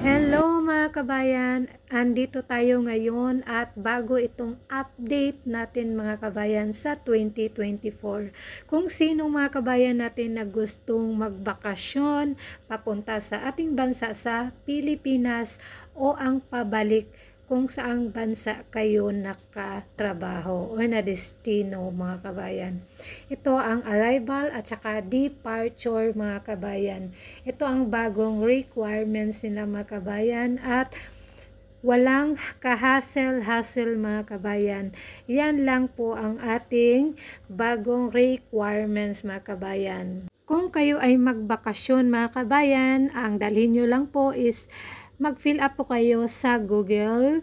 Hello mga kabayan, andito tayo ngayon at bago itong update natin mga kabayan sa 2024. Kung sino mga kabayan natin na gustong magbakasyon papunta sa ating bansa sa Pilipinas o ang pabalik kung saang bansa kayo nakatrabaho o na destino mga kabayan. Ito ang arrival at saka departure mga kabayan. Ito ang bagong requirements nila mga kabayan at walang ka-hassle-hassle mga kabayan. Yan lang po ang ating bagong requirements mga kabayan. Kung kayo ay magbakasyon mga kabayan, ang dalhin nyo lang po is mag-fill up po kayo sa Google,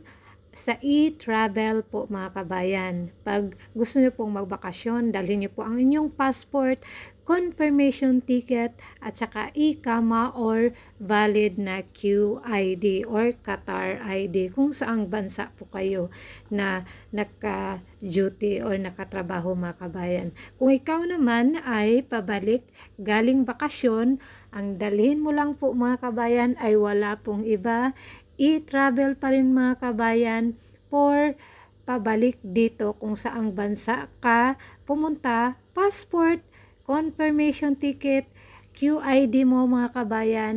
sa e-travel po mga kabayan. Pag gusto nyo pong magbakasyon, dalhin nyo po ang inyong passport, confirmation ticket, at saka ICAMA or valid na QID or Qatar ID kung saang bansa po kayo na naka-duty or nakatrabaho mga kabayan. Kung ikaw naman ay pabalik galing bakasyon, ang dalhin mo lang po mga kabayan ay wala pong iba, e-travel pa rin mga kabayan for pabalik dito kung saang bansa ka pumunta, passport, confirmation ticket, QID mo mga kabayan,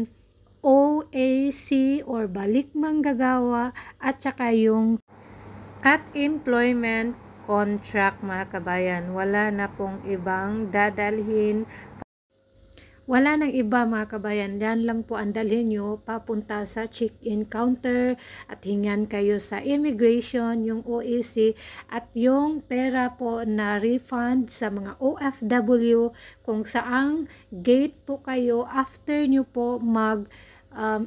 OAC or balik manggagawa at saka yung at employment contract mga kabayan. Wala na pong ibang dadalhin. Wala nang iba mga kabayan, yan lang po ang dalhin nyo papunta sa check-in counter at hingan kayo sa immigration, yung OAC at yung pera po na refund sa mga OFW kung saang gate po kayo after nyo po mag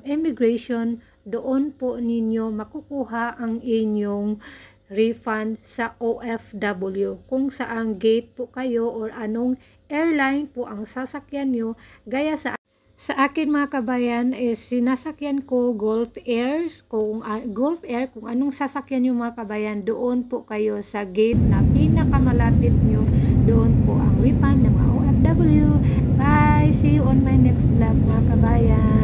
immigration, doon po ninyo makukuha ang inyong refund sa OFW kung saang gate po kayo or anong airline po ang sasakyan nyo. Gaya sa akin mga kabayan is sinasakyan ko Gulf Air. Kung anong sasakyan nyo mga kabayan, doon po kayo sa gate na pinakamalapit nyo, doon po ang refund ng mga OFW. Bye! See you on my next vlog mga kabayan.